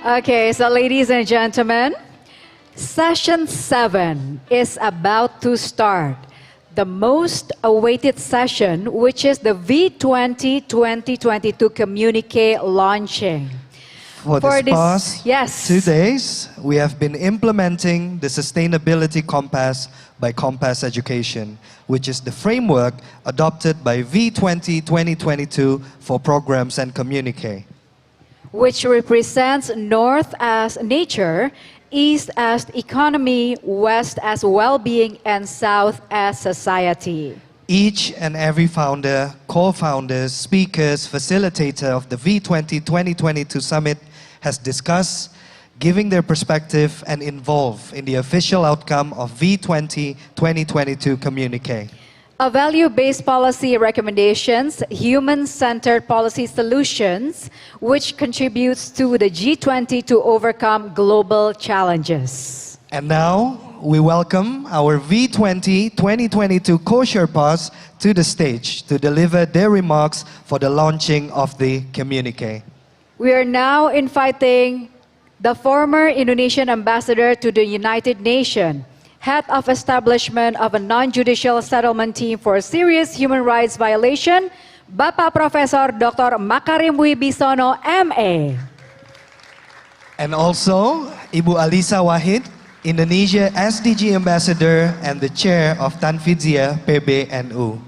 Okay, so ladies and gentlemen, session 7 is about to start. The most awaited session, which is the V20 2022 Communique launching. For this past yes. 2 days, we have been implementing the Sustainability Compass by Compass Education, which is the framework adopted by V20 2022 for programs and Communique. Which represents North as nature, East as economy, West as well-being, and South as society. Each and every founder, co-founders, speakers, facilitator of the V20 2022 Summit has discussed, giving their perspective and involved in the official outcome of V20 2022 Communique. A value-based policy recommendations, human-centered policy solutions, which contributes to the G20 to overcome global challenges. And now, we welcome our V20 2022 co-Sherpas to the stage to deliver their remarks for the launching of the Communique. We are now inviting the former Indonesian ambassador to the United Nations, head of establishment of a non-judicial settlement team for serious human rights violation, Bapak Profesor Dr. Makarim Wibisono, MA. And also, Ibu Alisa Wahid, Indonesia SDG Ambassador and the Chair of Tanfidzia PBNU.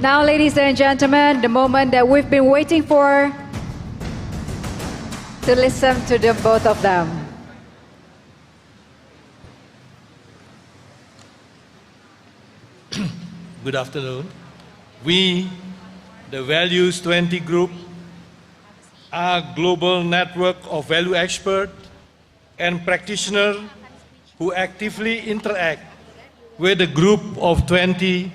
Now, ladies and gentlemen, the moment that we've been waiting for, to listen to the both of them. Good afternoon. We, the Values 20 Group, are a global network of value experts and practitioners who actively interact with the group of 20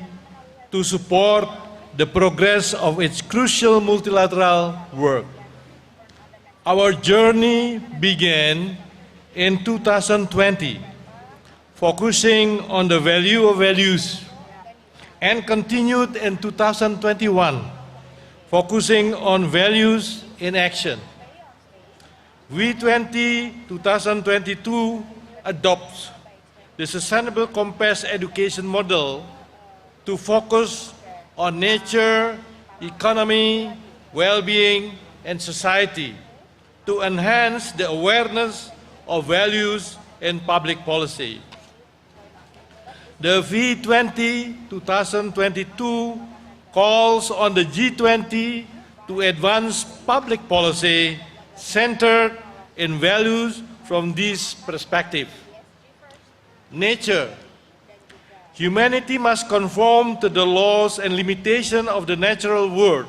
to support the progress of its crucial multilateral work. Our journey began in 2020, focusing on the value of values, and continued in 2021, focusing on values in action. V20 2022 adopts the Sustainable Compass education model to focus on nature, economy, well-being, and society to enhance the awareness of values in public policy. The V20 2022 calls on the G20 to advance public policy centered in values from this perspective. Nature. Humanity must conform to the laws and limitations of the natural world.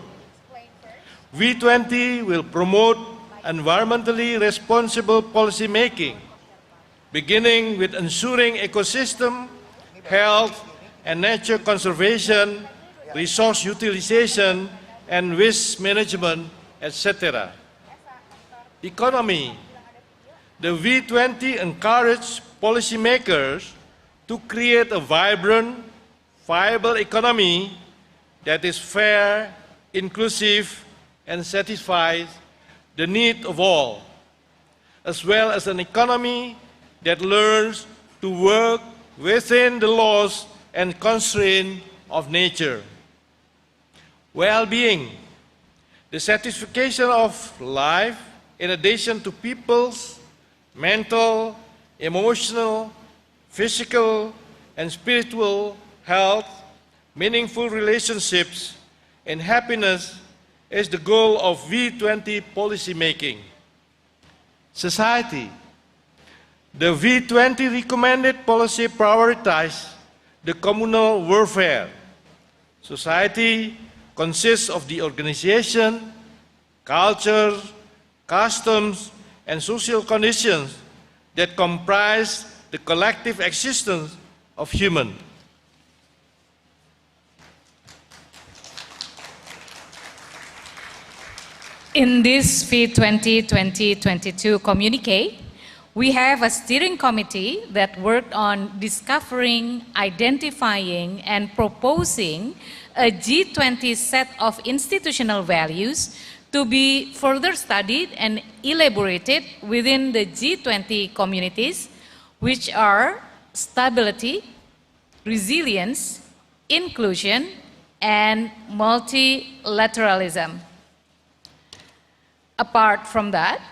V20 will promote environmentally responsible policy making, beginning with ensuring ecosystem, health, and nature conservation, resource utilization, and waste management, etc. Economy. The V20 encourages policymakers to create a vibrant, viable economy that is fair, inclusive, and satisfies the need of all, as well as an economy that learns to work within the laws and constraints of nature. Well-being, the satisfaction of life in addition to people's mental, emotional, physical, and spiritual health, meaningful relationships, and happiness is the goal of V20 policy making. Society. The V20 recommended policy prioritizes the communal welfare. Society consists of the organization, culture, customs, and social conditions that comprise the collective existence of humans. In this V20 2022 communique, We have a steering committee that worked on discovering, identifying, and proposing a G20 set of institutional values to be further studied and elaborated within the G20 communities, which are stability, resilience, inclusion, and multilateralism. Apart from that,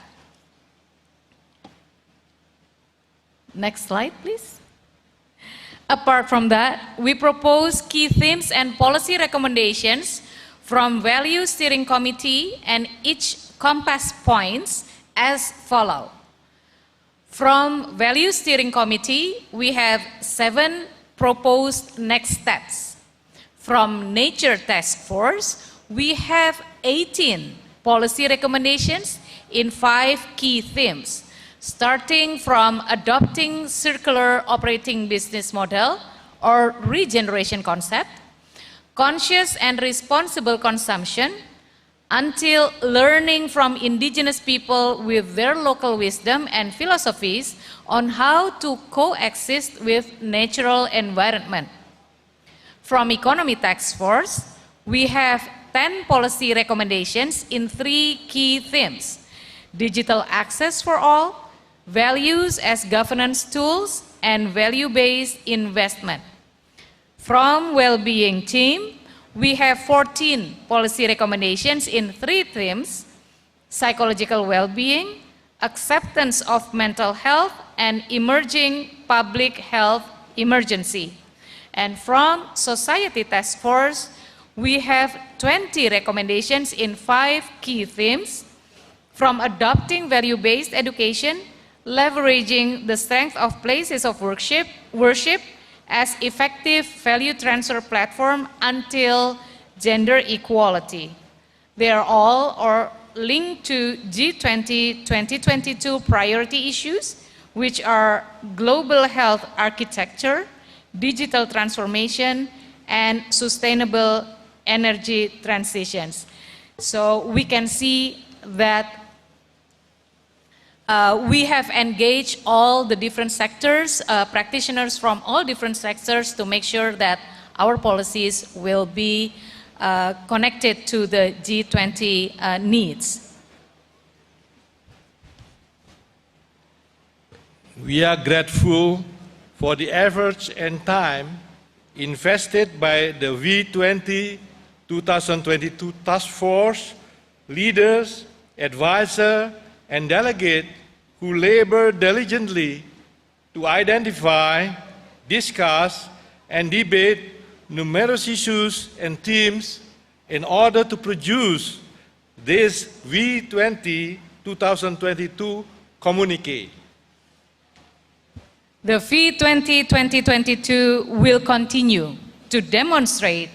next slide, please. Apart from that, we propose key themes and policy recommendations from Value Steering Committee and each compass points as follow. From Value Steering Committee, we have 7 proposed next steps. From Nature Task Force, we have 18 policy recommendations in 5 key themes, starting from adopting circular operating business model or regeneration concept, conscious and responsible consumption, until learning from indigenous people with their local wisdom and philosophies on how to coexist with natural environment. From Economy Task Force, we have 10 policy recommendations in 3 key themes: digital access for all, values as governance tools, and value-based investment. From Well-being team, we have 14 policy recommendations in 3 themes: psychological well-being, acceptance of mental health, and emerging public health emergency. And from Society Task Force, we have 20 recommendations in 5 key themes: from adopting value-based education, leveraging the strength of places of worship as effective value transfer platform, until gender equality. They are all linked to G20 2022 priority issues, which are global health architecture, digital transformation, and sustainable energy transitions. So we can see that we have engaged all the different sectors, practitioners from all different sectors, to make sure that our policies will be connected to the G20 needs. We are grateful for the efforts and time invested by the V20 2022 Task Force, leaders, advisors, and delegates who labor diligently to identify, discuss, and debate numerous issues and themes in order to produce this V20 2022 Communique. The V20 2022 will continue to demonstrate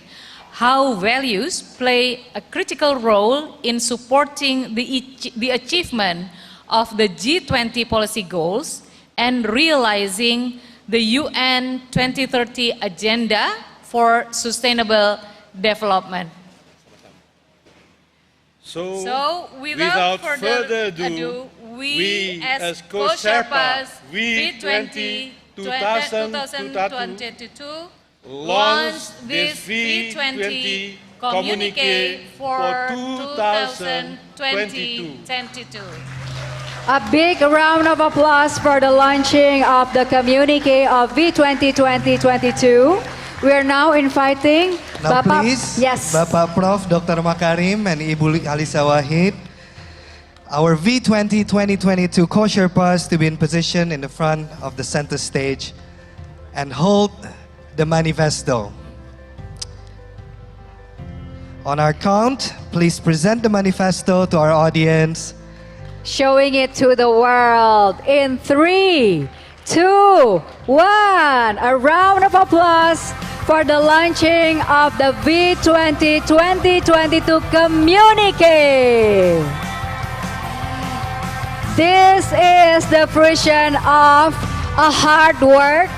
how values play a critical role in supporting the achievement of the G20 policy goals and realizing the UN 2030 Agenda for Sustainable Development. So without further ado, we as co-Sherpas V20 2022 launch this V20 Communique for 2022. A big round of applause for the launching of the Communique of V20 2022. We are now inviting Now Bapak, please, yes. Bapak Prof. Dr. Makarim and Ibu Alisa Wahid, our V20 2022 co-Sherpas, to be in position in the front of the center stage and hold the manifesto. On our count, please present the manifesto to our audience. Showing it to the world in 3, 2, 1. A round of applause for the launching of the V20 2022 Communique. This is the fruition of a hard work.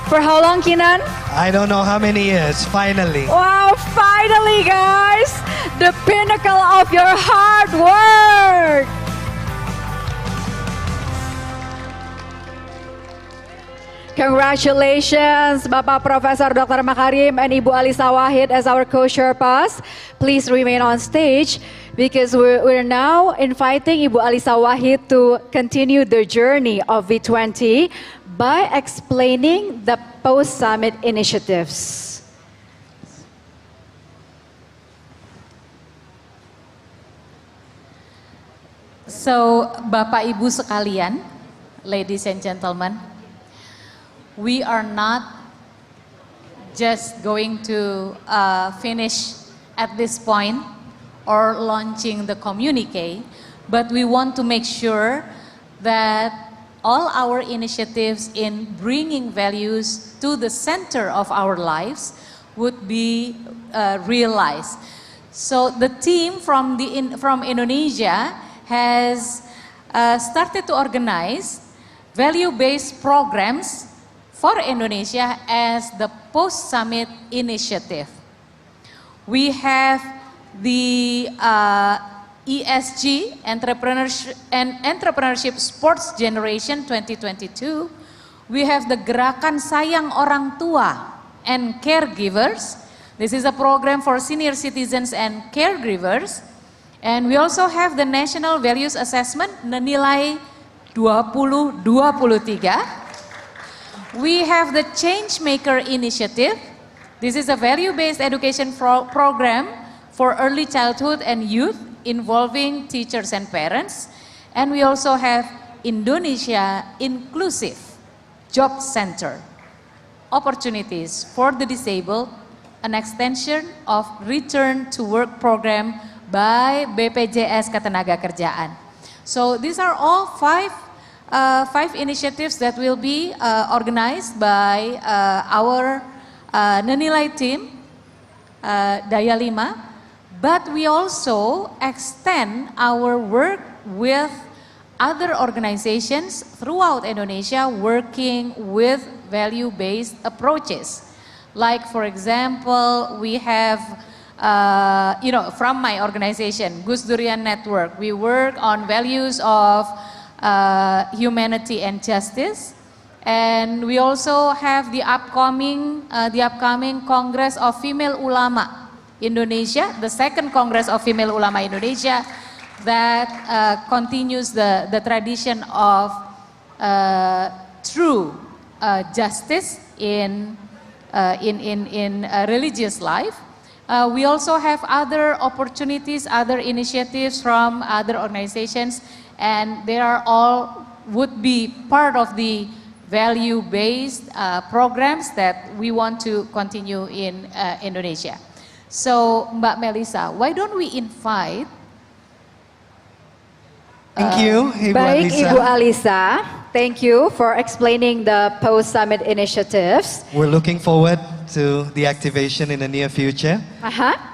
For how long, Kinan? I don't know how many years, finally. Wow, finally, guys! The pinnacle of your hard work! Congratulations, Bapak Profesor Dr. Makarim and Ibu Alisa Wahid as our co-sherpas. Please remain on stage because we're now inviting Ibu Alisa Wahid to continue the journey of V20 by explaining the post-summit initiatives. So, Bapak Ibu sekalian, ladies and gentlemen, we are not just going to finish at this point or launching the communique, but we want to make sure that all our initiatives in bringing values to the center of our lives would be realized. So the team from Indonesia has started to organize value-based programs for Indonesia as the post-summit initiative. We have the ESG, Entrepreneurship Sports Generation 2022. We have the Gerakan Sayang Orang Tua and Caregivers. This is a program for senior citizens and caregivers. And we also have the National Values Assessment, Nilai 2023. We have the Changemaker Initiative. This is a value-based education program for early childhood and youth involving teachers and parents. And we also have Indonesia Inclusive Job Center, opportunities for the disabled, an extension of Return to Work program by BPJS Ketenagakerjaan. So these are all five initiatives that will be organized by our Nenilai team, Daya 5, but we also extend our work with other organizations throughout Indonesia working with value-based approaches. Like for example, we have, from my organization, Gus Durian Network, we work on values of humanity and justice, and we also have the upcoming Congress of Female Ulama Indonesia, the second Congress of Female Ulama Indonesia, that continues the tradition of true justice in religious life. We also have other opportunities, other initiatives from other organizations, and they are all would be part of the value-based programs that we want to continue in Indonesia. So, Mbak Melissa, why don't we invite? Thank you, Ibu Baik, Alisa. Ibu Alisa. Thank you for explaining the post-summit initiatives. We're looking forward to the activation in the near future.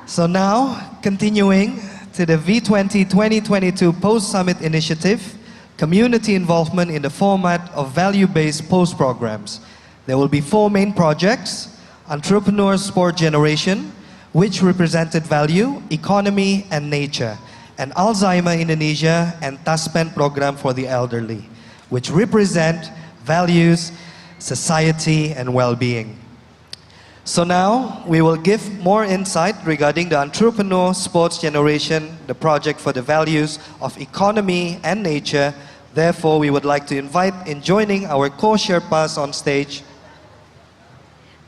So now, continuing to the V20 2022 Post-Summit Initiative, community involvement in the format of value-based post-programs. There will be 4 main projects: Entrepreneur Sport Generation, which represented value, economy, and nature, and Alzheimer Indonesia and Taspen program for the elderly, which represent values, society, and well-being. So now we will give more insight regarding the Entrepreneur Sports Generation, the project for the values of economy and nature. Therefore, we would like to invite in joining our co-sherpas on stage.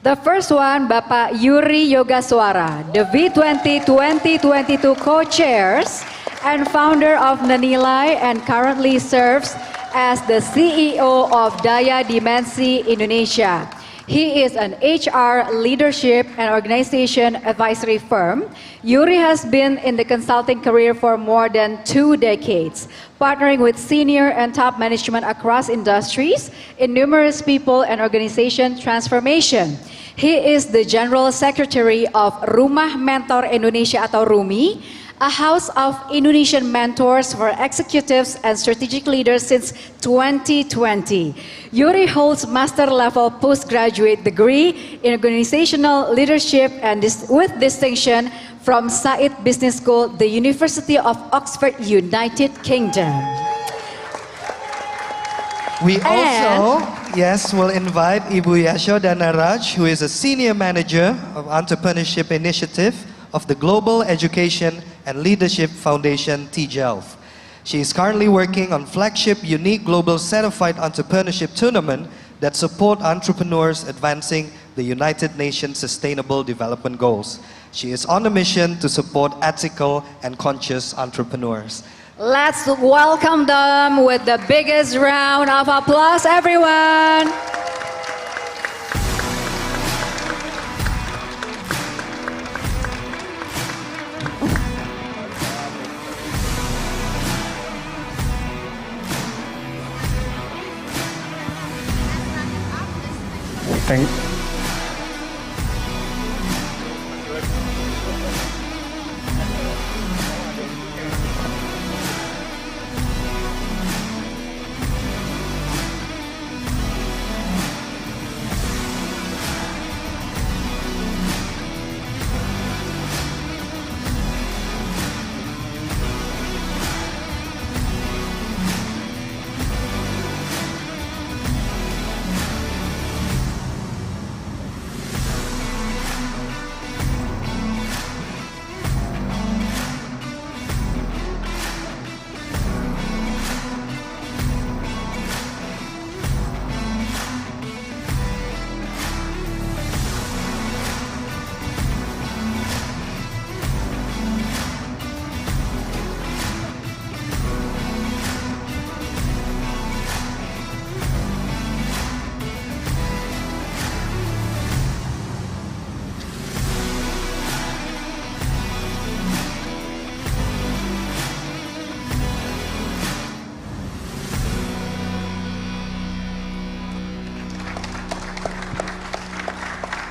The first one, Bapak Yuri Yogaswara, the V20 2022 co-chairs and founder of Nenilai and currently serves as the CEO of Daya Dimensi Indonesia. He is an HR, leadership, and organization advisory firm. Yuri has been in the consulting career for more than 2 decades, partnering with senior and top management across industries in numerous people and organization transformation. He is the General Secretary of Rumah Mentor Indonesia atau RUMI, a house of Indonesian mentors for executives and strategic leaders since 2020. Yuri holds master-level postgraduate degree in organizational leadership and with distinction from Said Business School, the University of Oxford, United Kingdom. We also yes, we'll invite Ibu Yashodhana Raj, who is a Senior Manager of Entrepreneurship Initiative of the Global Education and Leadership Foundation, TGELF. She is currently working on flagship unique global certified entrepreneurship tournament that support entrepreneurs advancing the United Nations Sustainable Development Goals. She is on a mission to support ethical and conscious entrepreneurs. Let's welcome them with the biggest round of applause, everyone.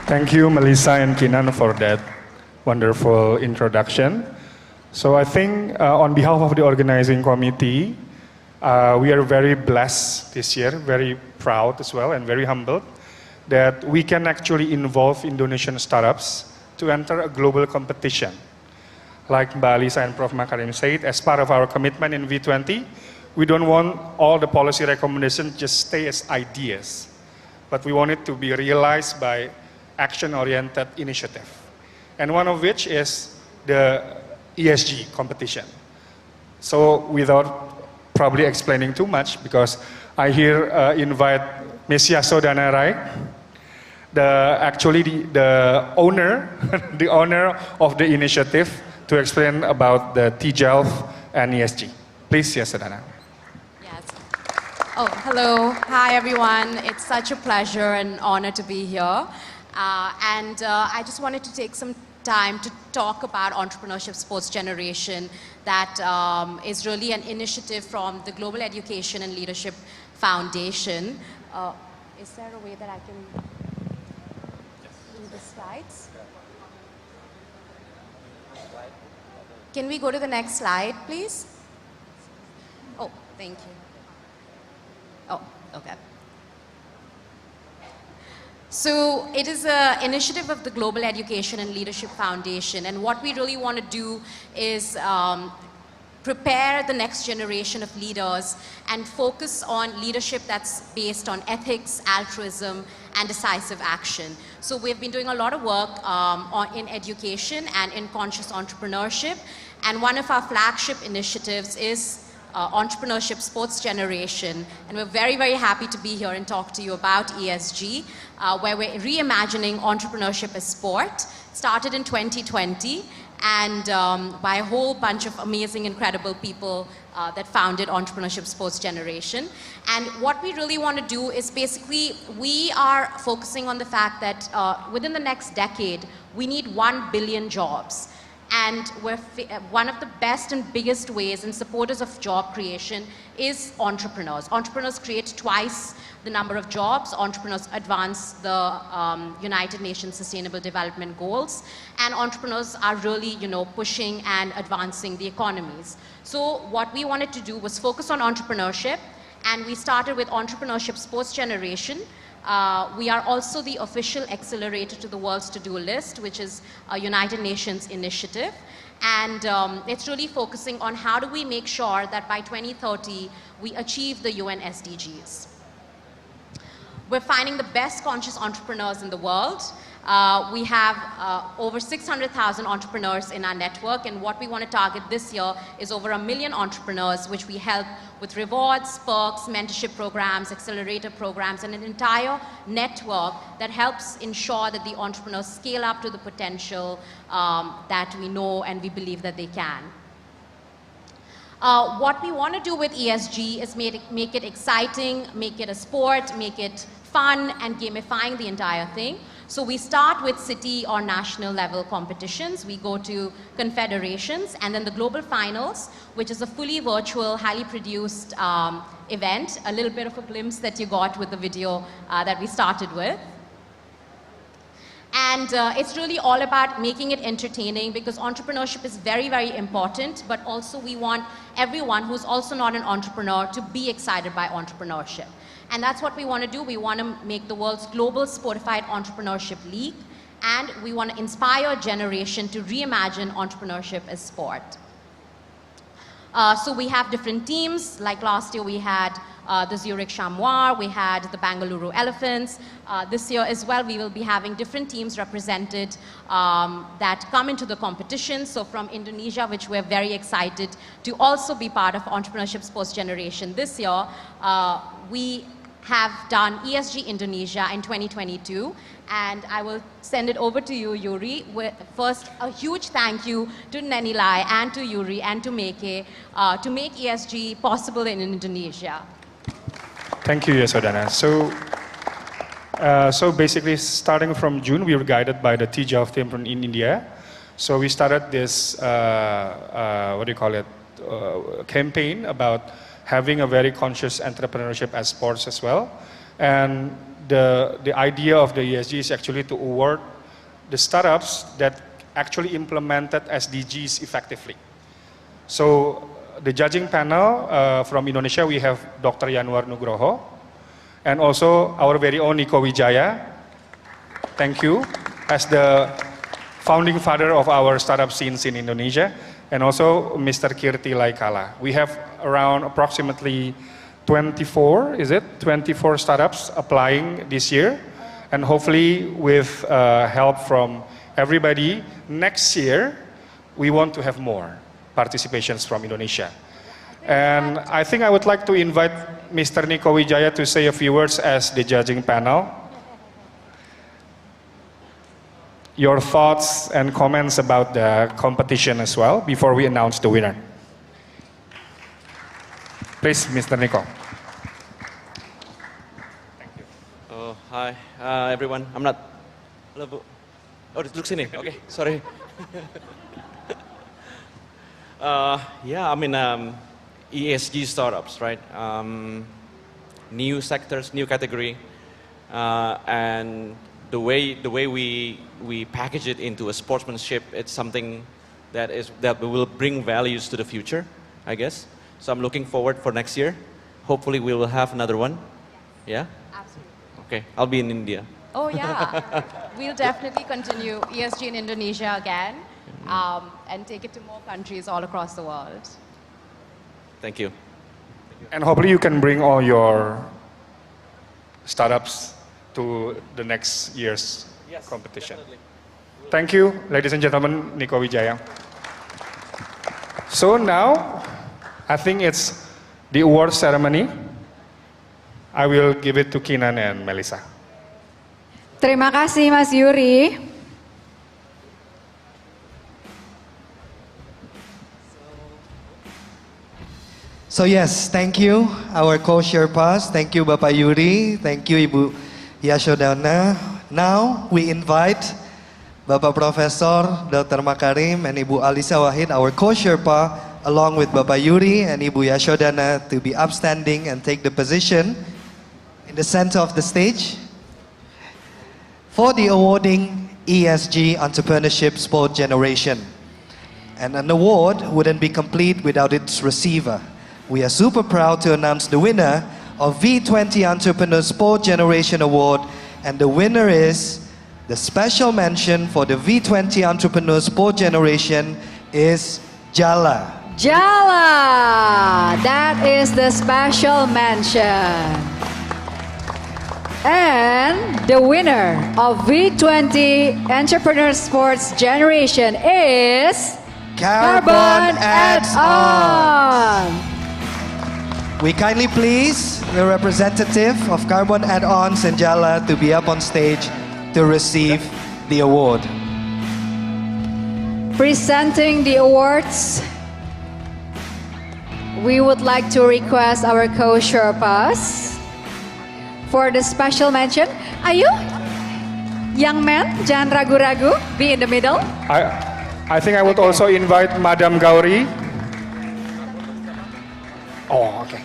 Thank you, Melissa and Kinan, for that wonderful introduction. So I think on behalf of the organizing committee, we are very blessed this year, very proud as well, and very humbled that we can actually involve Indonesian startups to enter a global competition. Like Mbak Alisa and Prof. Makarim said, as part of our commitment in V20, we don't want all the policy recommendations just stay as ideas, but we want it to be realized by action-oriented initiative. And one of which is the ESG competition. So without probably explaining too much, because I here invite Ms. Yashodhana Rai, the owner, the owner of the initiative, to explain about the TGELF and ESG. Please, Yashodhana. Yes. Oh, hello. Hi, everyone. It's such a pleasure and honor to be here. I just wanted to take some time to talk about Entrepreneurship Sports Generation that is really an initiative from the Global Education and Leadership Foundation. Is there a way that I can do the slides? Can we go to the next slide, please? Oh, thank you. Oh, okay. So it is an initiative of the Global Education and Leadership Foundation, and what we really want to do is prepare the next generation of leaders and focus on leadership that's based on ethics, altruism, and decisive action. So we've been doing a lot of work in education and in conscious entrepreneurship, and one of our flagship initiatives is Entrepreneurship Sports Generation, and we're very, very happy to be here and talk to you about ESG, where we're reimagining entrepreneurship as sport. Started in 2020, and by a whole bunch of amazing, incredible people that founded Entrepreneurship Sports Generation. And what we really want to do is basically, we are focusing on the fact that within the next decade, we need 1 billion jobs. And one of the best and biggest ways and supporters of job creation is entrepreneurs. Entrepreneurs create twice the number of jobs. Entrepreneurs advance the United Nations Sustainable Development Goals. And entrepreneurs are really, pushing and advancing the economies. So what we wanted to do was focus on entrepreneurship. And we started with Entrepreneurship Sports Generation. We are also the official accelerator to the World's To-Do List, which is a United Nations initiative. And it's really focusing on how do we make sure that by 2030, we achieve the UN SDGs. We're finding the best conscious entrepreneurs in the world. We have over 600,000 entrepreneurs in our network, and what we want to target this year is over 1 million entrepreneurs, which we help with rewards, perks, mentorship programs, accelerator programs, and an entire network that helps ensure that the entrepreneurs scale up to the potential that we know and we believe that they can. What we want to do with ESG is make it exciting, make it a sport, make it fun, and gamifying the entire thing. So we start with city or national level competitions. We go to confederations, and then the global finals, which is a fully virtual, highly produced event. A little bit of a glimpse that you got with the video that we started with. And it's really all about making it entertaining, because entrepreneurship is very, very important, but also we want everyone who's also not an entrepreneur to be excited by entrepreneurship. And that's what we want to do. We want to make the world's global sportified entrepreneurship league, and we want to inspire a generation to reimagine entrepreneurship as sport. So we have different teams. Like last year we had the Zurich Chamois, we had the Bangalore Elephants. This year as well we will be having different teams represented that come into the competition. So from Indonesia, which we're very excited to also be part of Entrepreneurship Sports Generation this year, we have done ESG Indonesia in 2022, and I will send it over to you, Yuri. First, a huge thank you to Nenilai and to Yuri and to Meke to make ESG possible in Indonesia. Thank you, Yasodhana. So basically, starting from June, we were guided by the TJAF team from in India. So we started this, campaign about having a very conscious entrepreneurship as sports as well. And the idea of the ESG is actually to award the startups that actually implemented SDGs effectively. So the judging panel from Indonesia, we have Dr. Yanuar Nugroho, and also our very own Niko Wijaya. Thank you, as the founding father of our startup scenes in Indonesia, and also Mr. Kirti Laikala. We have around approximately 24 startups applying this year, and hopefully with help from everybody, next year we want to have more participations from Indonesia. And I think I would like to invite Mr. Niko Wijaya to say a few words as the judging panel. Your thoughts and comments about the competition as well before we announce the winner. Please, Mr. Niko. Thank you. Oh, hi, everyone. I'm not. Oh, duduk sini. Okay, sorry. Yeah, I mean, ESG startups, right? New sectors, new category, and the way we package it into a sportsmanship, it's something that will bring values to the future, I guess. So I'm looking forward for next year. Hopefully we will have another one. Yeah? Absolutely. Okay, I'll be in India. Oh yeah, we'll definitely continue ESG in Indonesia again, and take it to more countries all across the world. Thank you. And hopefully you can bring all your startups to the next year's competition. Definitely. Thank you, ladies and gentlemen, Niko Wijaya. So now, I think it's the award ceremony. I will give it to Kinan and Melissa. Terima kasih Mas Yuri. So yes, thank you, our co-Sherpas. Thank you, Bapak Yuri. Thank you, Ibu Yasodhana. Now we invite Bapak Profesor Dr. Makarim and Ibu Alisa Wahid, our co-Sherpa, along with Bapak Yuri and Ibu Yashodhana, to be upstanding and take the position in the center of the stage for the awarding ESG Entrepreneurship Sport Generation. And an award wouldn't be complete without its receiver. We are super proud to announce the winner of V20 Entrepreneur Sport Generation Award, and the winner is the special mention for the V20 Entrepreneur Sport Generation is Jala. Jala, that is the special mention. And the winner of V20 Entrepreneur Sports Generation is Carbon Add-on. We kindly please the representative of Carbon Add-ons and Jala to be up on stage to receive the award. Presenting the awards, we would like to request our co-Sherpas for the special mention. Ayo, young man, jangan ragu-ragu, be in the middle. I think I would also invite Madam Gauri. Oh, okay.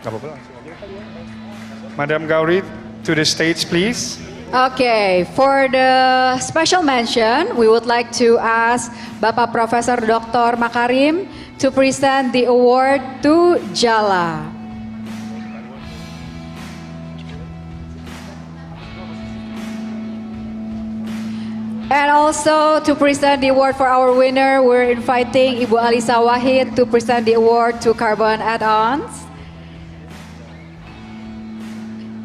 Nggak apa-apa. Madam Gauri to the stage, please. Okay, for the special mention, we would like to ask Bapak Profesor Dr. Makarim to present the award to Jala. And also to present the award for our winner, we're inviting Ibu Alisa Wahid to present the award to Carbon Add-ons.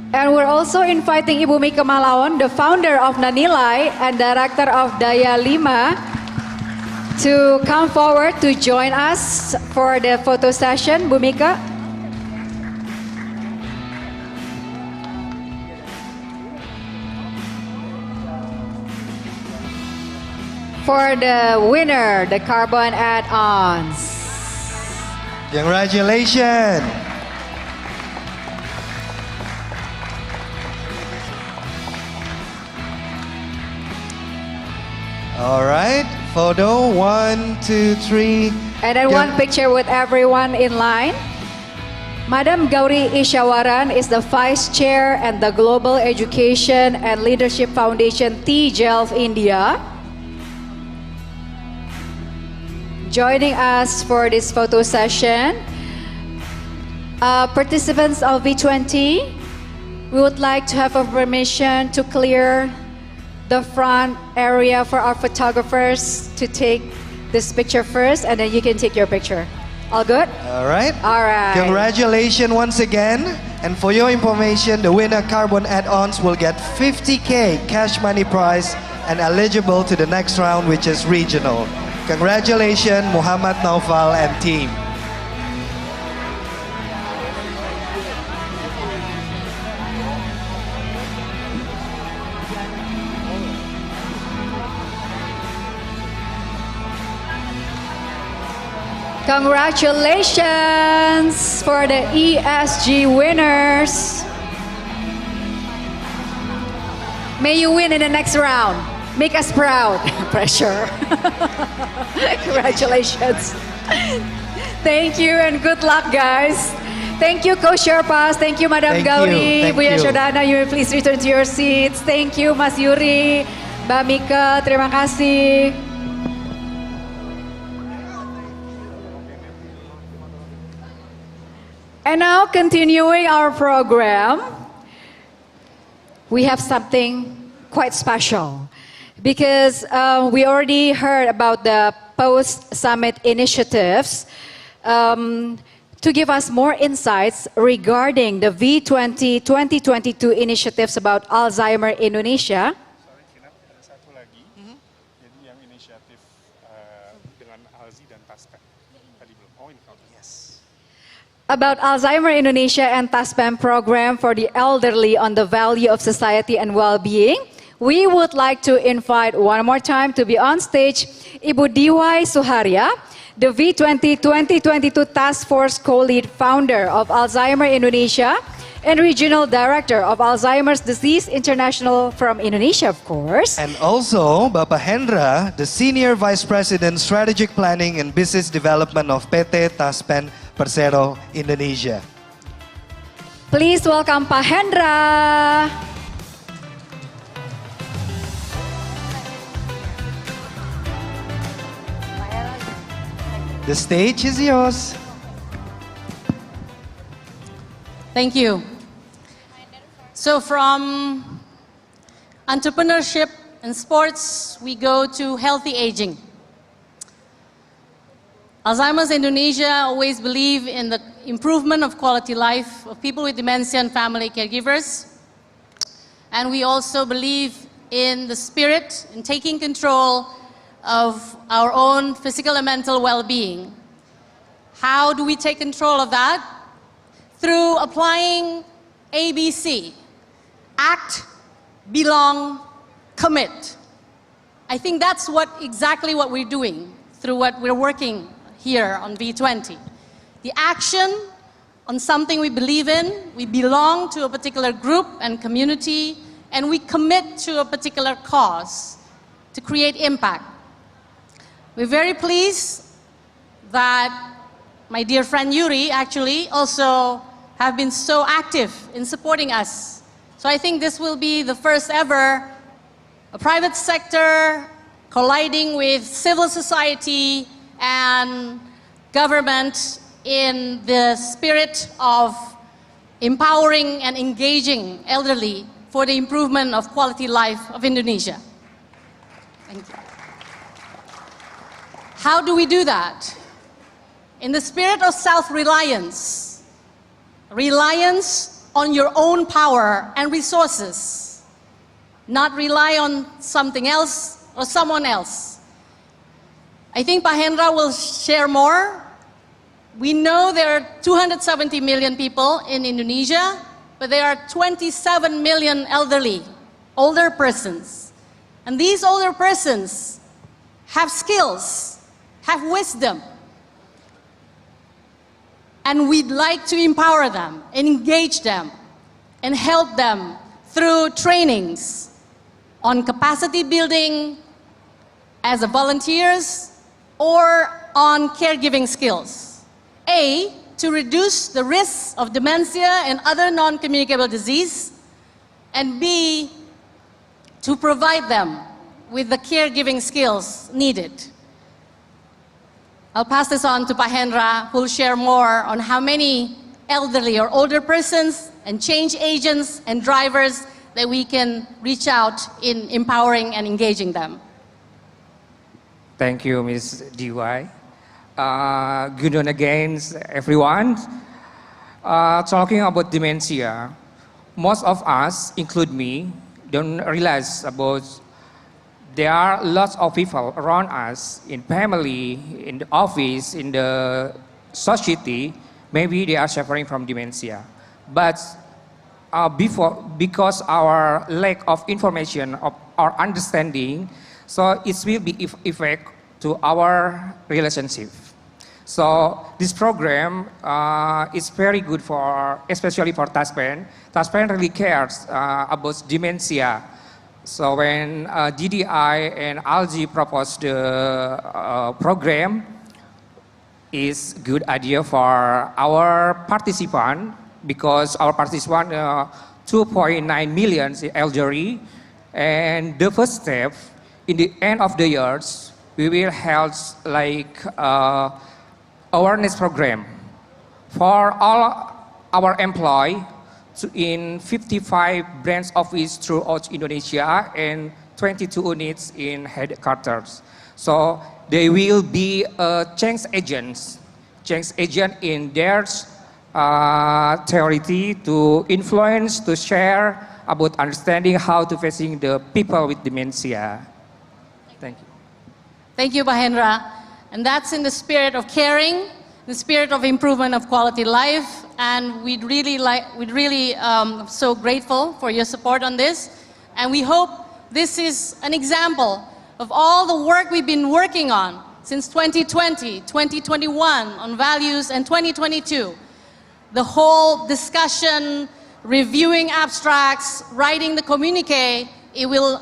And we're also inviting Ibu Mika Malawan, the founder of Nanilai and director of Daya Lima, to come forward to join us for the photo session. Bu Mika. For the winner, the Carbon Add-ons. Congratulations. All right, photo 1, 2, 3. And then one picture with everyone in line. Madam Gauri Ishawaran is the Vice Chair and the Global Education and Leadership Foundation TGELF India. Joining us for this photo session. Participants of V20, we would like to have a permission to clear the front area for our photographers to take this picture first, and then you can take your picture. All good? All right. All right. Congratulations once again. And for your information, the winner Carbon Add-ons will get 50K cash money prize and eligible to the next round, which is regional. Congratulations, Muhammad Naufal and team. Congratulations for the ESG winners. May you win in the next round. Make us proud. Pressure. Congratulations. Thank you and good luck, guys. Thank you, Coach Sherpas. Thank you, Madam Gauri. Bu Yashodana, you may please return to your seats. Thank you, Mas Yuri. Mbak Mika, terima kasih. And now, continuing our program, we have something quite special because we already heard about the post-summit initiatives. To give us more insights regarding the V20 2022 initiatives about Alzheimer Indonesia. Sorry, Kinap, ada satu lagi. Jadi yang inisiatif dengan Alzi dan Taspen. Tadi belum. Oh, ini kalau yes. About Alzheimer Indonesia and TASPEM program for the elderly on the value of society and well-being. We would like to invite one more time to be on stage Ibu Diwai Suharya, the V20 2022 Task Force co-lead founder of Alzheimer Indonesia and regional director of Alzheimer's Disease International from Indonesia, of course. And also Bapak Hendra, the senior vice president strategic planning and business development of PT Taspen Persero Indonesia. Please welcome Pak Hendra. The stage is yours. Thank you. So from entrepreneurship and sports, we go to healthy aging. Alzheimer's Indonesia always believe in the improvement of quality life of people with dementia and family caregivers. and we also believe in the spirit, in taking control of our own physical and mental well-being. How do we take control of that? Through applying ABC, act, belong, commit. I think that's exactly what we're doing through what we're working here on V20. The action on something we believe in, we belong to a particular group and community, and we commit to a particular cause to create impact. We're very pleased that my dear friend Yuri actually also have been so active in supporting us. So I think this will be the first ever a private sector colliding with civil society and government in the spirit of empowering and engaging elderly for the improvement of quality life of Indonesia. Thank you. How do we do that? In the spirit of self-reliance, reliance on your own power and resources, not rely on something else or someone else. I think Pahendra will share more. We know there are 270 million people in Indonesia, but there are 27 million older persons. And these older persons have skills, have wisdom, and we'd like to empower them, and engage them, and help them through trainings on capacity building as a volunteers or on caregiving skills. A, to reduce the risks of dementia and other non-communicable disease, and B, to provide them with the caregiving skills needed. I'll pass this on to Pahendra, who will share more on how many elderly or older persons and change agents and drivers that we can reach out in empowering and engaging them. Thank you, Ms. DY. Good on again, everyone. Talking about dementia, most of us, include me, don't realize about there are lots of people around us, in family, in the office, in the society, maybe they are suffering from dementia. But because our lack of information, of our understanding, so it will be effect to our relationship. So this program is very good for, especially for Taspen. Taspen really cares about dementia. So when DDI and ALGI proposed the program, is good idea for our participant, because our participant 2.9 million elderly, and the first step in the end of the years we will have like awareness program for all our employees in 55 branch offices throughout Indonesia and 22 units in headquarters. So they will be change agents in their territory to influence, to share about understanding how to facing the people with dementia. Thank you. Thank you, Pahendra. And that's in the spirit of caring, the spirit of improvement of quality life. And we'd really so grateful for your support on this. And we hope this is an example of all the work we've been working on since 2020, 2021 on values, and 2022. The whole discussion, reviewing abstracts, writing the communique, it will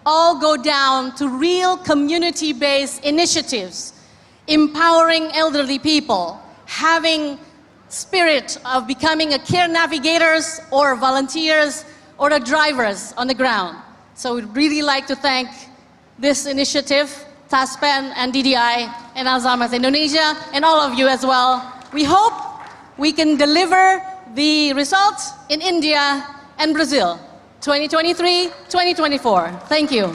all go down to real community-based initiatives, empowering elderly people, having spirit of becoming a care navigators or volunteers or the drivers on the ground. So we'd really like to thank this initiative, Taspen and DDI and Alzheimer's Indonesia, and all of you as well. We hope we can deliver the results in India and Brazil, 2023, 2024. Thank you.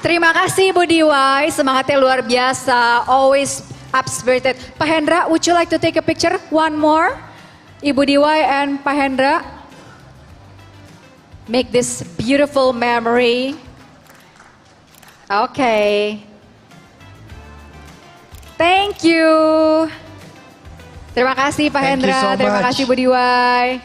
Terima kasih Bu Diwai, semangatnya luar biasa, always up-spirited. Pahendra, would you like to take a picture? One more. Ibu Diwai and Pahendra. make this beautiful memory. Okay. Thank you. Terima kasih Pak Thank you Hendra, so terima much. kasih Bu Diwai.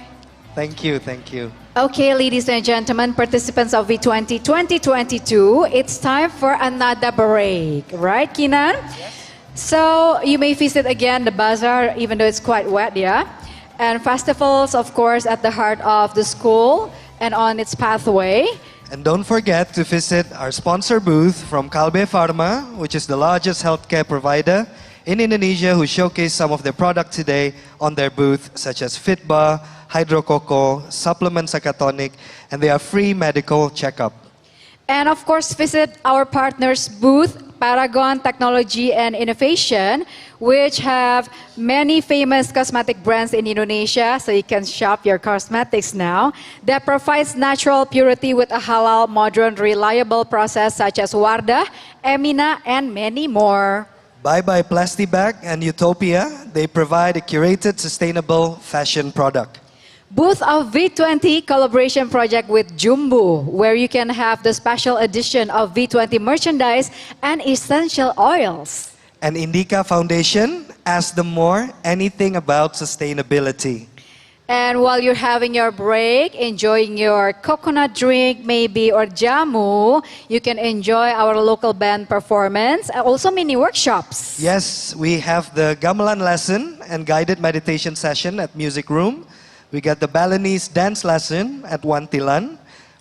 Thank you, thank you. Okay, ladies and gentlemen, participants of V20 2022, it's time for another break, right, Kinan? Yes. So you may visit again the bazaar, even though it's quite wet, yeah? And festivals, of course, at the heart of the school and on its pathway. And don't forget to visit our sponsor booth from Kalbe Pharma, which is the largest healthcare provider in Indonesia, who showcase some of their products today on their booth, such as Fitba, Hydrococo, Supplement Sakatonic, and they are free medical checkup. And of course, visit our partners booth, Paragon Technology and Innovation, which have many famous cosmetic brands in Indonesia, so you can shop your cosmetics now, that provides natural purity with a halal, modern, reliable process such as Wardah, Emina, and many more. Bye Bye Plastic Bag and Utopia, they provide a curated, sustainable fashion product. Booth of V20 collaboration project with Jumbo, where you can have the special edition of V20 merchandise and essential oils. And Indica Foundation, ask them more, anything about sustainability. And while you're having your break, enjoying your coconut drink maybe or jamu, you can enjoy our local band performance and also mini workshops. Yes, we have the gamelan lesson and guided meditation session at Music Room. We got the Balinese dance lesson at Wantilan,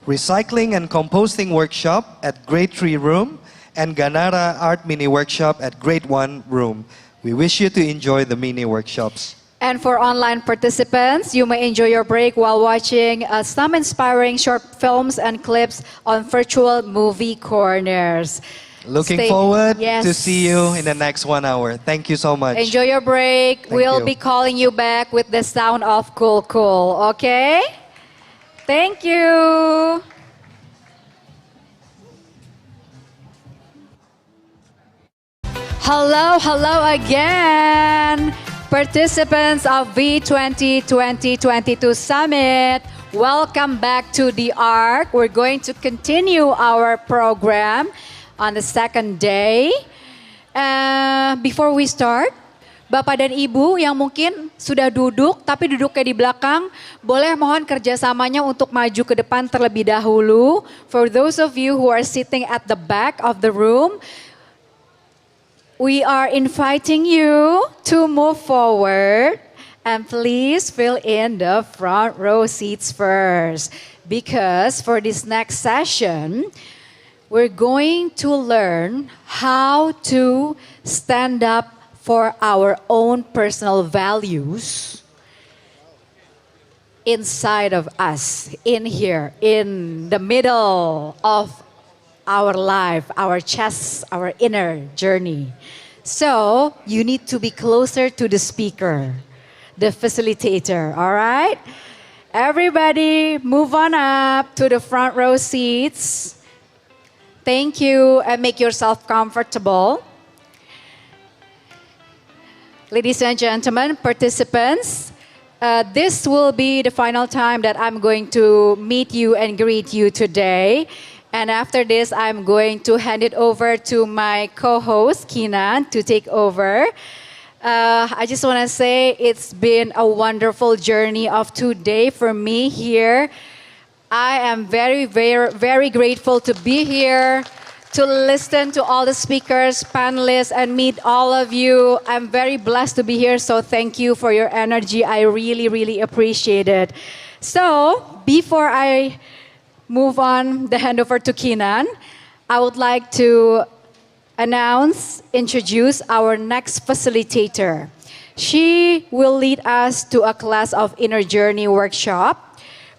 recycling and composting workshop at Grade 3 Room, and Ganara Art Mini Workshop at Grade 1 Room. We wish you to enjoy the mini workshops. And for online participants, you may enjoy your break while watching some inspiring short films and clips on virtual movie corners. Looking Stay- forward Yes. to see you in the next 1 hour. Thank you so much. Enjoy your break. We'll you. be calling you back with the sound of cool, cool. Okay? Thank you. Hello, hello again. Participants of V20 2022 Summit, welcome back to the ARC. We're going to continue our program on the second day. Before we start, Bapak dan Ibu yang mungkin sudah duduk tapi duduknya di belakang, boleh mohon kerjasamanya untuk maju ke depan terlebih dahulu. For those of you who are sitting at the back of the room, we are inviting you to move forward and please fill in the front row seats first. Because for this next session, we're going to learn how to stand up for our own personal values inside of us, in here, in the middle of our life, our chest, our inner journey. So you need to be closer to the speaker, the facilitator, all right? Everybody move on up to the front row seats. Thank you, and make yourself comfortable. Ladies and gentlemen, participants, this will be the final time that I'm going to meet you and greet you today. And after this, I'm going to hand it over to my co-host, Kinan, to take over. I just want to say it's been a wonderful journey of today for me here. I am very, very, very grateful to be here, to listen to all the speakers, panelists, and meet all of you. I'm very blessed to be here, so thank you for your energy. I really, really appreciate it. So, before I move on the handover to Kinan, I would like to introduce our next facilitator. She will lead us to a class of Inner Journey workshop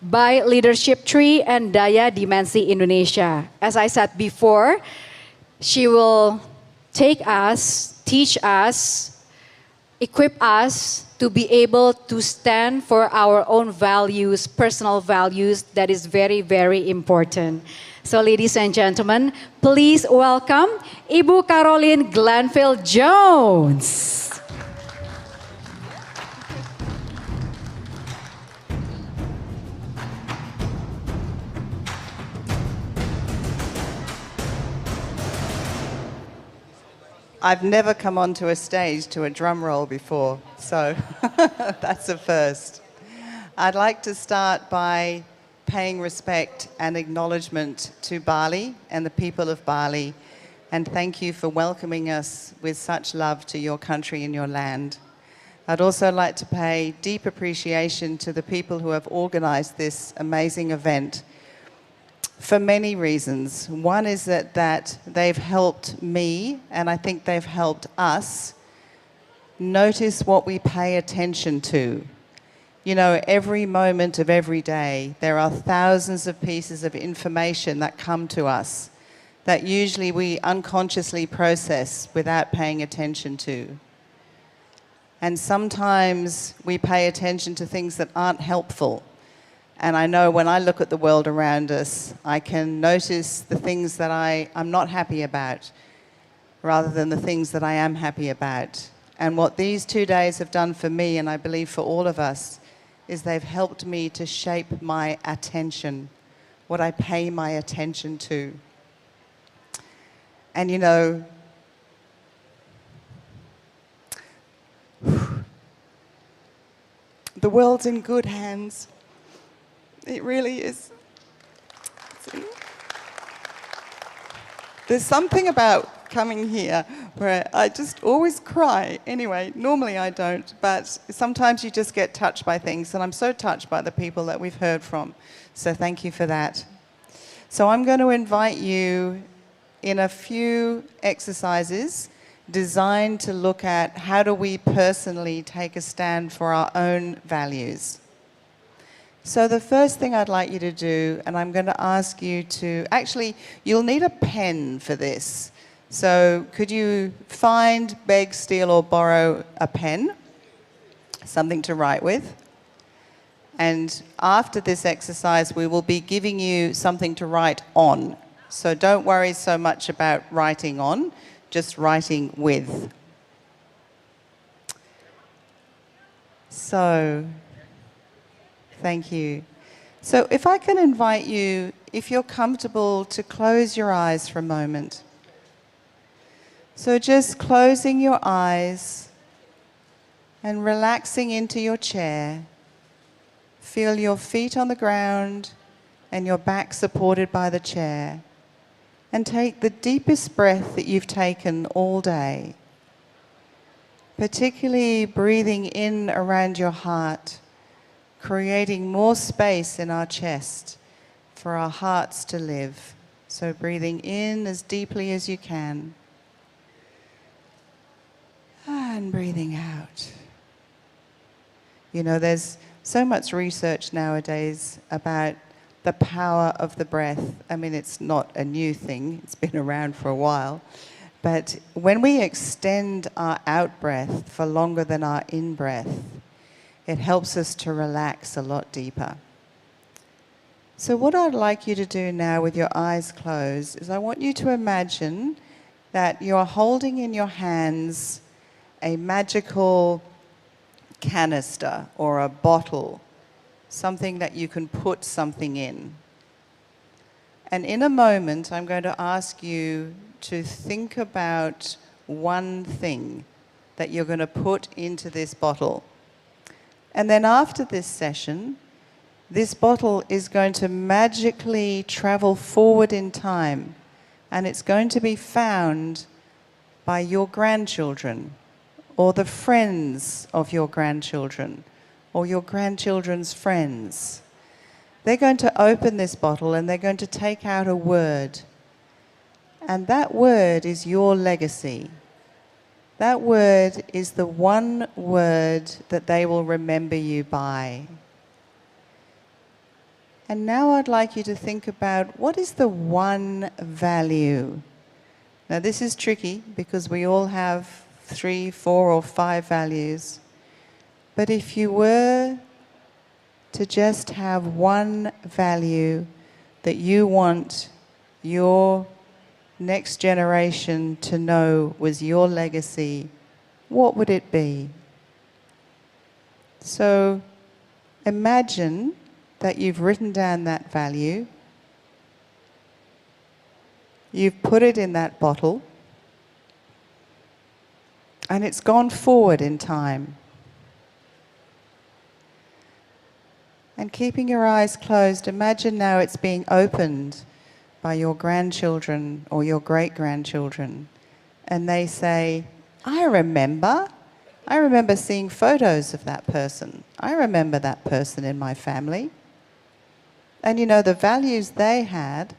by Leadership Tree and Daya Dimensi Indonesia. As I said before, she will take us, teach us, equip us to be able to stand for our own values, personal values, that is very, very important. So ladies and gentlemen, please welcome Ibu Caroline Glanville Jones. I've never come onto a stage to a drum roll before, so that's a first. I'd like to start by paying respect and acknowledgement to Bali and the people of Bali, and thank you for welcoming us with such love to your country and your land. I'd also like to pay deep appreciation to the people who have organized this amazing event for many reasons. One is that they've helped me, and I think they've helped us, notice what we pay attention to. You know, every moment of every day, there are thousands of pieces of information that come to us that usually we unconsciously process without paying attention to. And sometimes we pay attention to things that aren't helpful. And I know when I look at the world around us, I can notice the things that I'm not happy about rather than the things that I am happy about. And what these 2 days have done for me, and I believe for all of us, is they've helped me to shape my attention, what I pay my attention to. And you know, the world's in good hands. It really is. There's something about coming here where I just always cry. Anyway, normally I don't, but sometimes you just get touched by things, and I'm so touched by the people that we've heard from. So thank you for that. So I'm going to invite you in a few exercises designed to look at how do we personally take a stand for our own values. So the first thing I'd like you to do, and I'm going to ask you to, actually, you'll need a pen for this. So could you find, beg, steal, or borrow a pen, something to write with? And after this exercise, we will be giving you something to write on. So don't worry so much about writing on, just writing with. So, thank you. So if I can invite you, if you're comfortable, to close your eyes for a moment. So just closing your eyes and relaxing into your chair. Feel your feet on the ground and your back supported by the chair. And take the deepest breath that you've taken all day. Particularly breathing in around your heart, creating more space in our chest for our hearts to live. So breathing in as deeply as you can. And breathing out. You know, there's so much research nowadays about the power of the breath. I mean, it's not a new thing. It's been around for a while. But when we extend our out-breath for longer than our in-breath, it helps us to relax a lot deeper. So what I'd like you to do now with your eyes closed is I want you to imagine that you're holding in your hands a magical canister or a bottle, something that you can put something in. And in a moment, I'm going to ask you to think about one thing that you're going to put into this bottle. And then after this session, this bottle is going to magically travel forward in time, and it's going to be found by your grandchildren, or the friends of your grandchildren, or your grandchildren's friends. They're going to open this bottle and they're going to take out a word. And that word is your legacy. That word is the one word that they will remember you by. And now I'd like you to think about what is the one value. Now this is tricky because we all have 3, 4, or 5 values. But if you were to just have one value that you want your next generation to know was your legacy, what would it be? So imagine that you've written down that value, you've put it in that bottle, And it's gone forward in time. And keeping your eyes closed, imagine now it's being opened by your grandchildren or your great-grandchildren. And they say, I remember seeing photos of that person. I remember that person in my family. And you know, the values they had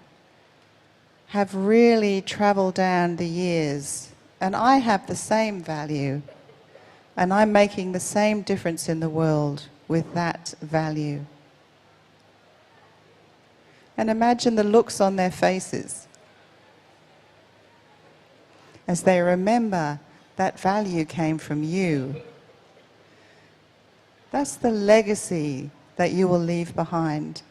have really traveled down the years. And I have the same value. And I'm making the same difference in the world with that value. And imagine the looks on their faces as they remember that value came from you. That's the legacy that you will leave behind.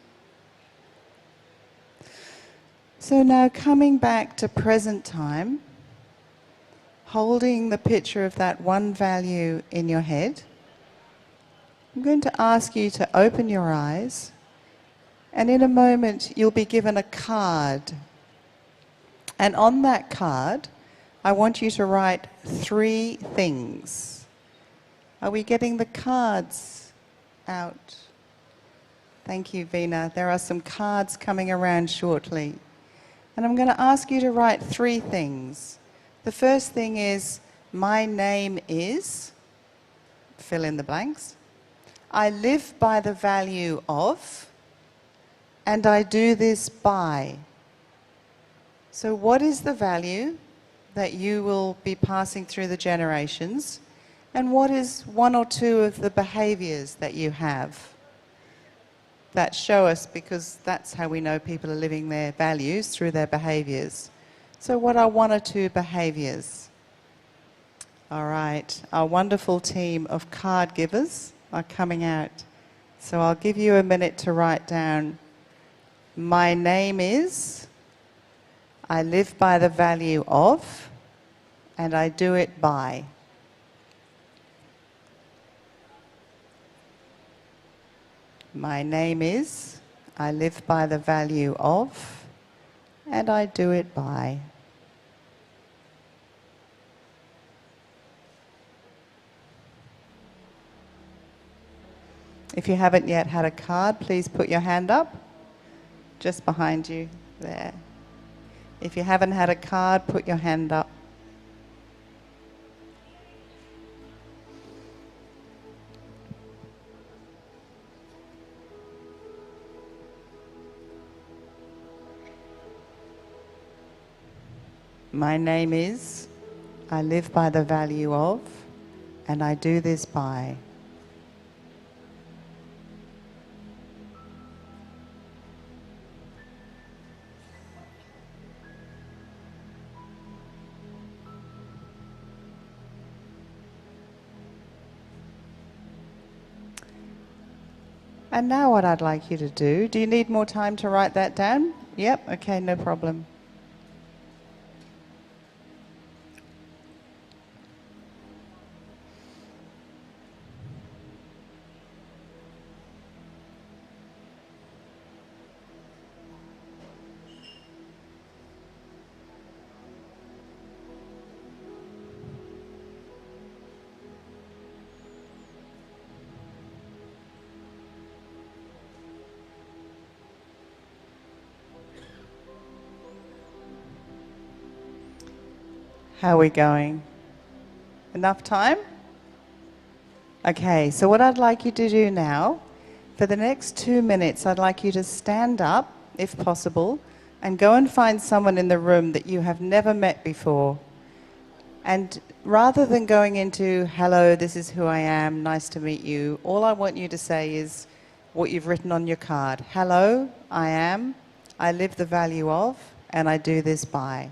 So now coming back to present time, holding the picture of that one value in your head, I'm going to ask you to open your eyes, and in a moment you'll be given a card. And on that card, I want you to write 3 things. Are we getting the cards out? Thank you, Veena. There are some cards coming around shortly. And I'm going to ask you to write 3 things. The first thing is, my name is, fill in the blanks. I live by the value of, and I do this by. So what is the value that you will be passing through the generations? And what is 1 or 2 of the behaviors that you have that show us, because that's how we know people are living their values, through their behaviors. So what are 1 or 2 behaviors? All right, our wonderful team of card givers are coming out. So I'll give you a minute to write down, my name is, I live by the value of, and I do it by. My name is, I live by the value of, and I do it by. If you haven't yet had a card, please put your hand up, just behind you there. If you haven't had a card, put your hand up. My name is, I live by the value of, and I do this by. And now what I'd like you to do you need more time to write that down? Yep, okay, no problem. How are we going? Enough time? Okay, so what I'd like you to do now, for the next 2 minutes, I'd like you to stand up, if possible, and go and find someone in the room that you have never met before. And rather than going into, hello, this is who I am, nice to meet you, all I want you to say is what you've written on your card. Hello, I am, I live the value of, and I do this by.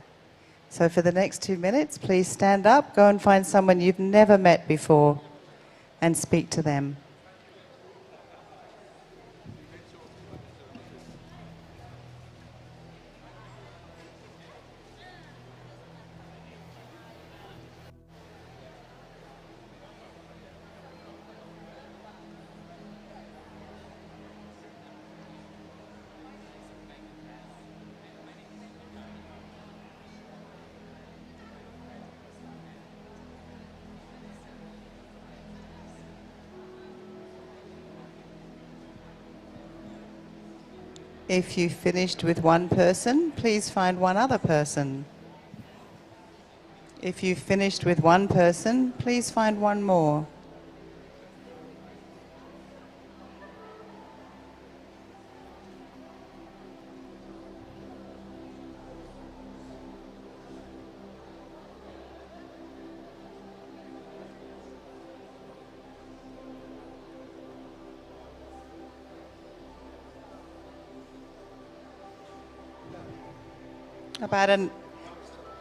So for the next 2 minutes, please stand up, go and find someone you've never met before, and speak to them. If you finished with one person, please find one other person. If you finished with one person, please find one more.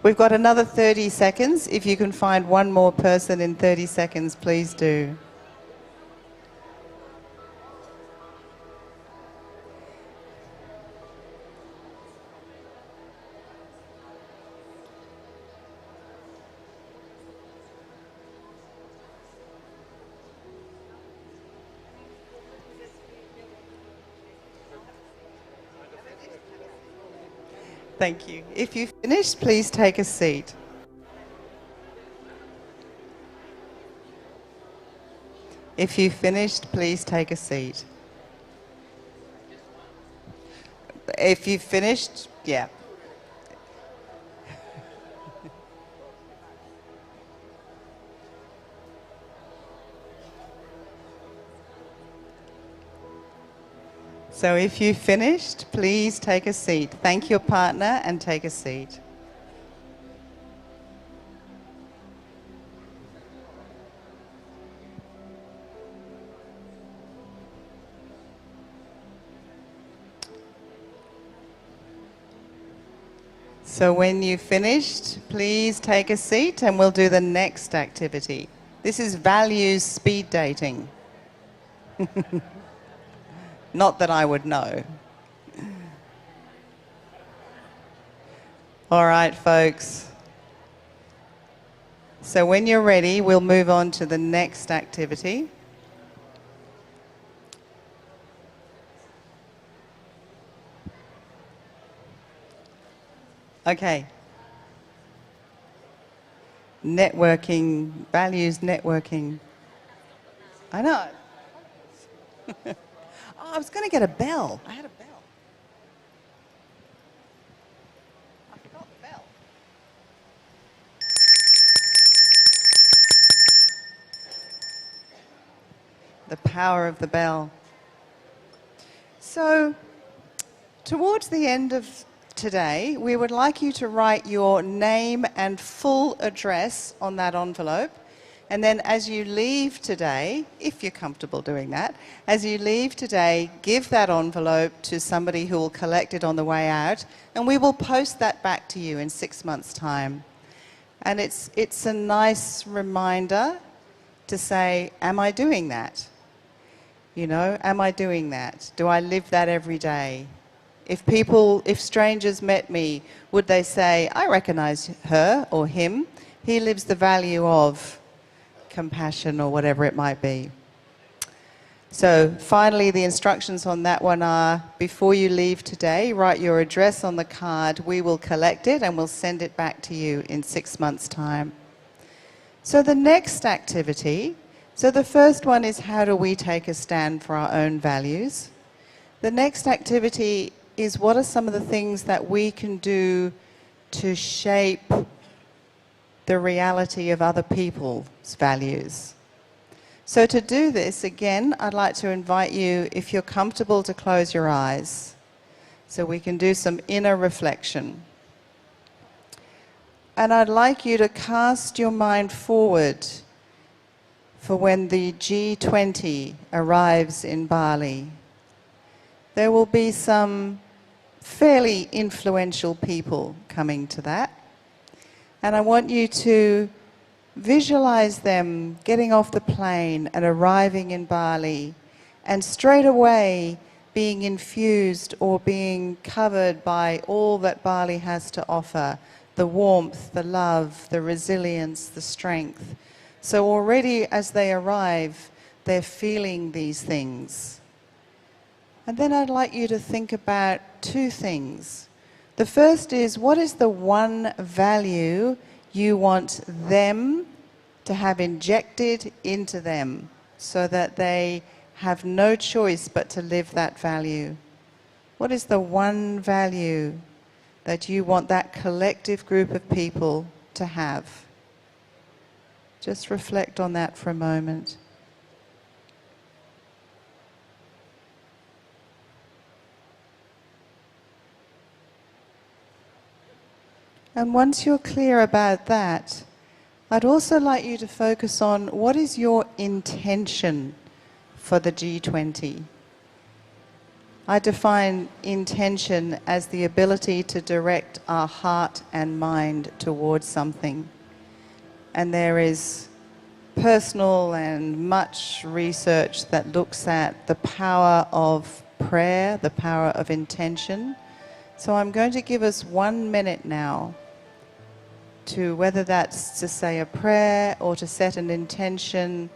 We've got another 30 seconds. If you can find one more person in 30 seconds, please do. Thank you. If you've finished, please take a seat. If you've finished, please take a seat. If you've finished, yeah. So if you've finished, please take a seat. Thank your partner and take a seat. So when you've finished, please take a seat and we'll do the next activity. This is values speed dating. Not that I would know. All right, folks. So when you're ready, we'll move on to the next activity. Okay. Networking, values networking. I know. I was going to get a bell. I had a bell. I forgot the bell. The power of the bell. So, towards the end of today, we would like you to write your name and full address on that envelope. And then as you leave today, if you're comfortable doing that, as you leave today, give that envelope to somebody who will collect it on the way out, and we will post that back to you in 6 months' time. And it's a nice reminder to say, am I doing that? You know, am I doing that? Do I live that every day? If strangers met me, would they say, I recognize her or him, he lives the value of compassion or whatever it might be. So finally, the instructions on that one are, before you leave today, write your address on the card. We will collect it and we'll send it back to you in 6 months' time. So the next activity, so the first one is, how do we take a stand for our own values? The next activity is, what are some of the things that we can do to shape the reality of other people's values? So to do this, again, I'd like to invite you, if you're comfortable, to close your eyes so we can do some inner reflection. And I'd like you to cast your mind forward for when the G20 arrives in Bali. There will be some fairly influential people coming to that. And I want you to visualize them getting off the plane and arriving in Bali, and straight away being infused or being covered by all that Bali has to offer, the warmth, the love, the resilience, the strength. So already as they arrive, they're feeling these things. And then I'd like you to think about two things. The first is, what is the one value you want them to have injected into them so that they have no choice but to live that value? What is the one value that you want that collective group of people to have? Just reflect on that for a moment. And once you're clear about that, I'd also like you to focus on what is your intention for the G20. I define intention as the ability to direct our heart and mind towards something. And there is personal and much research that looks at the power of prayer, the power of intention. So I'm going to give us 1 minute now to, whether that's to say a prayer or to set an intention,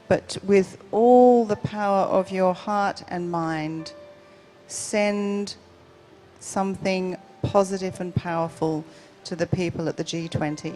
but with all the power of your heart and mind, send something positive and powerful to the people at the G20.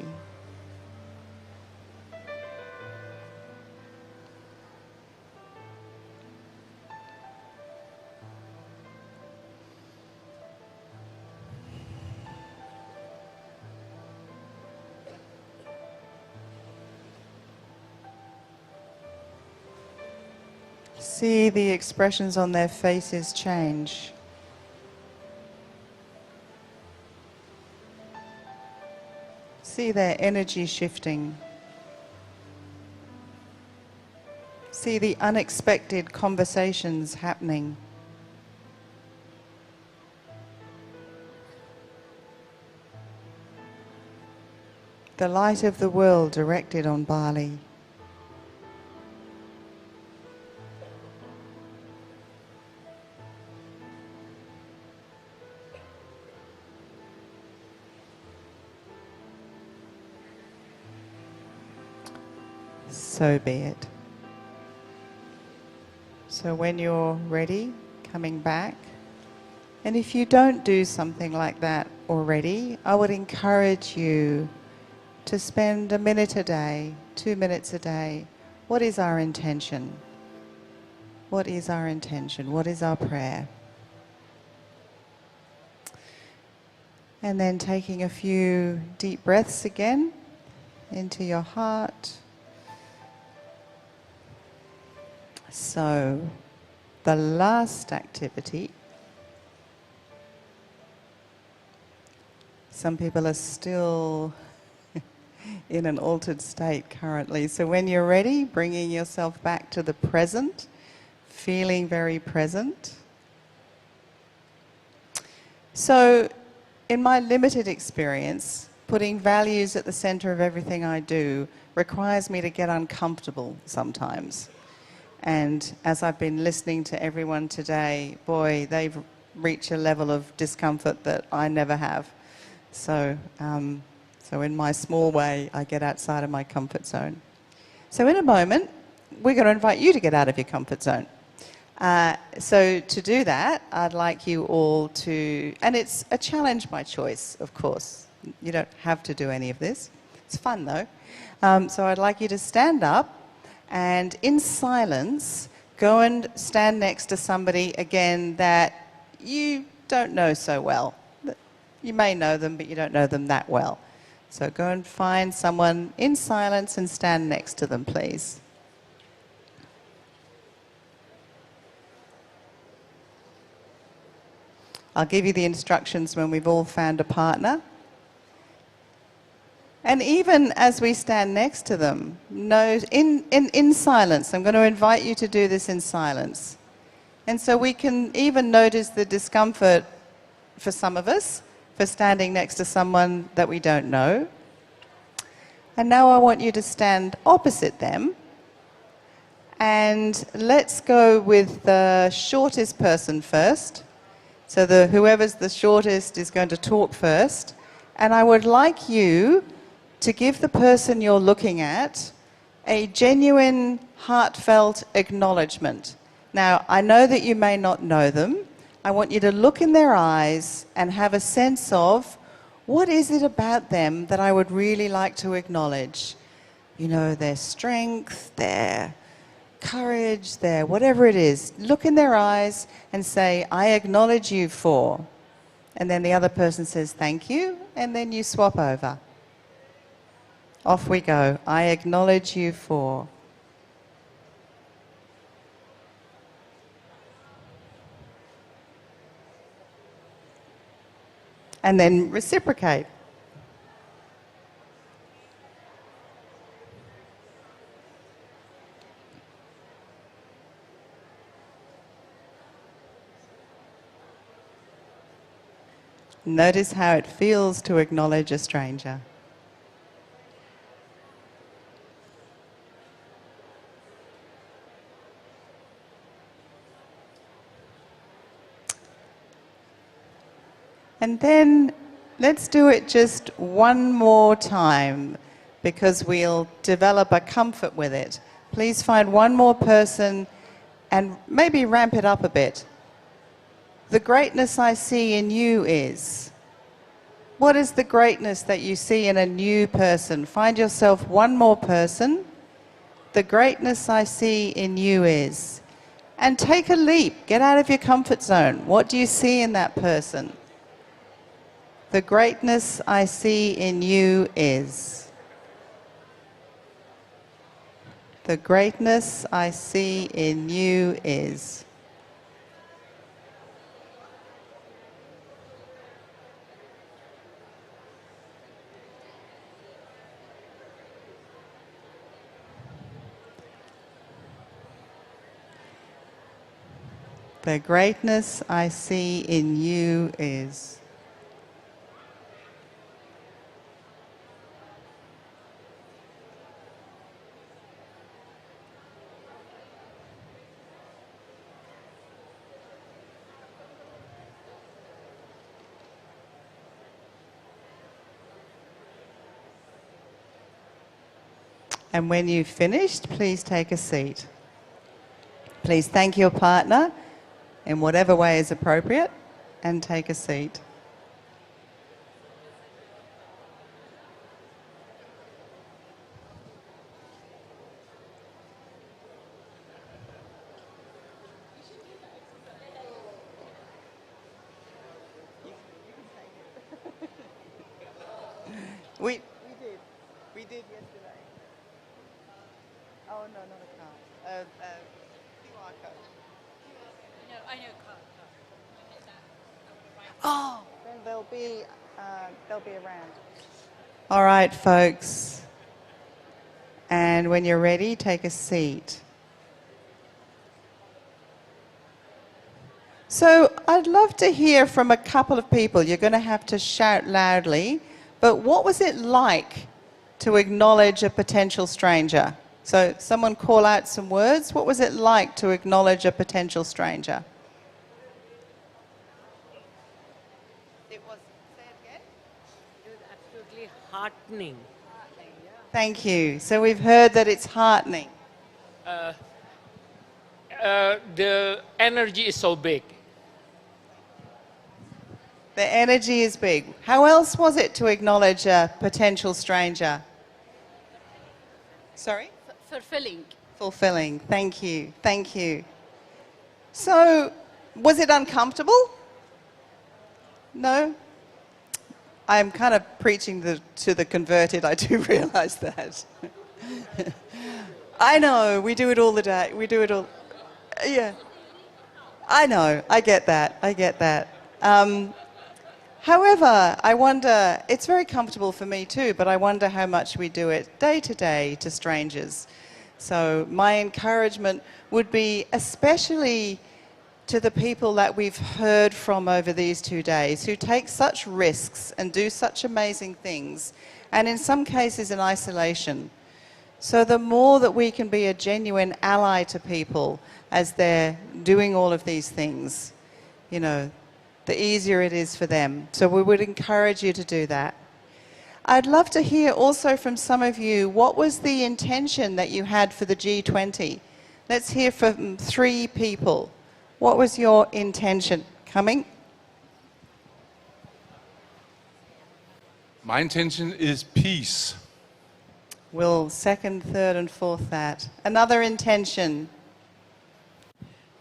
See the expressions on their faces change. See their energy shifting. See the unexpected conversations happening. The light of the world directed on Bali. So be it. So when you're ready, coming back, and if you don't do something like that already, I would encourage you to spend a minute a day, 2 minutes a day. What is our intention? What is our intention? What is our prayer? And then taking a few deep breaths again into your heart. So, the last activity, some people are still in an altered state currently. So when you're ready, bringing yourself back to the present, feeling very present. So, in my limited experience, putting values at the center of everything I do requires me to get uncomfortable sometimes. And as I've been listening to everyone today, boy, they've reached a level of discomfort that I never have. So, so in my small way, I get outside of my comfort zone. So in a moment, we're going to invite you to get out of your comfort zone. So to do that, I'd like you all to, and it's a challenge by choice, of course. You don't have to do any of this. It's fun though. So I'd like you to stand up and in silence, go and stand next to somebody, again, that you don't know so well. You may know them, but you don't know them that well. So go and find someone in silence and stand next to them, please. I'll give you the instructions when we've all found a partner. And even as we stand next to them, in silence, I'm going to invite you to do this in silence. And so we can even notice the discomfort for some of us for standing next to someone that we don't know. And now I want you to stand opposite them. And let's go with the shortest person first. So whoever's the shortest is going to talk first. And I would like you to give the person you're looking at a genuine, heartfelt acknowledgement. Now, I know that you may not know them. I want you to look in their eyes and have a sense of, what is it about them that I would really like to acknowledge? You know, their strength, their courage there, whatever it is. Look in their eyes and say, I acknowledge you for. And then the other person says, thank you, and then you swap over. Off we go. I acknowledge you for. And then reciprocate. Notice how it feels to acknowledge a stranger. And then let's do it just one more time because we'll develop a comfort with it. Please find one more person and maybe ramp it up a bit. The greatness I see in you is. What is the greatness that you see in a new person? Find yourself one more person. The greatness I see in you is. And take a leap. Get out of your comfort zone. What do you see in that person? The greatness I see in you is. The greatness I see in you is. The greatness I see in you is. And when you've finished, please take a seat. Please thank your partner in whatever way is appropriate and take a seat. We did yesterday. Oh, no, not a card. QR code. No, I know card. Oh, then they'll be around. All right, folks. And when you're ready, take a seat. So I'd love to hear from a couple of people. You're going to have to shout loudly. But what was it like to acknowledge a potential stranger? So someone call out some words. What was it like to acknowledge a potential stranger? It was, say it again? It was absolutely heartening. Thank you. So we've heard that it's heartening. The energy is so big. The energy is big. How else was it to acknowledge a potential stranger? Sorry? Fulfilling. Fulfilling. Thank you. Thank you. So, was it uncomfortable? No? I'm kind of preaching to the converted. I do realize that. I know. We do it all the day. We do it all. Yeah. I know. I get that. I get that. However, I wonder, it's very comfortable for me too, but I wonder how much we do it day to day to strangers. So my encouragement would be especially to the people that we've heard from over these 2 days who take such risks and do such amazing things, and in some cases in isolation. So the more that we can be a genuine ally to people as they're doing all of these things, you know, the easier it is for them. So we would encourage you to do that. I'd love to hear also from some of you, what was the intention that you had for the G20? Let's hear from 3 people. What was your intention? Coming? My intention is peace. We'll second, third, and fourth that. Another intention.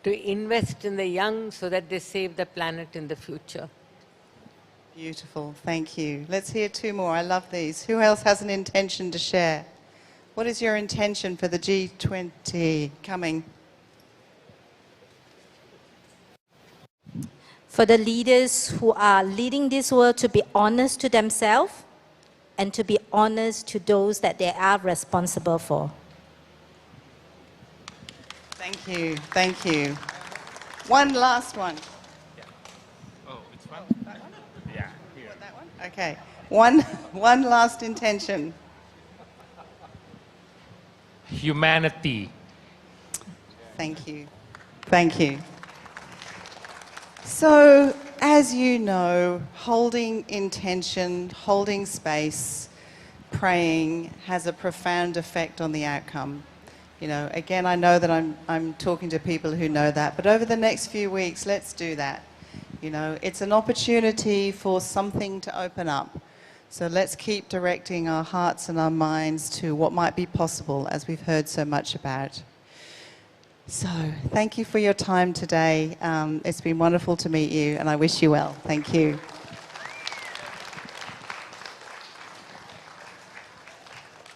To invest in the young so that they save the planet in the future. Beautiful, thank you. Let's hear two more. I love these. Who else has an intention to share? What is your intention for the G20 coming? For the leaders who are leading this world to be honest to themselves and to be honest to those that they are responsible for. Thank you, thank you. One last one. Oh, it's fun? That one? Yeah, here. That one? Okay. One last intention. Humanity. Thank you. Thank you. So, as you know, holding intention, holding space, praying has a profound effect on the outcome. You know, again, I know that I'm talking to people who know that, but over the next few weeks, let's do that. You know, it's an opportunity for something to open up. So let's keep directing our hearts and our minds to what might be possible, as we've heard so much about. So, thank you for your time today. It's been wonderful to meet you, and I wish you well. Thank you.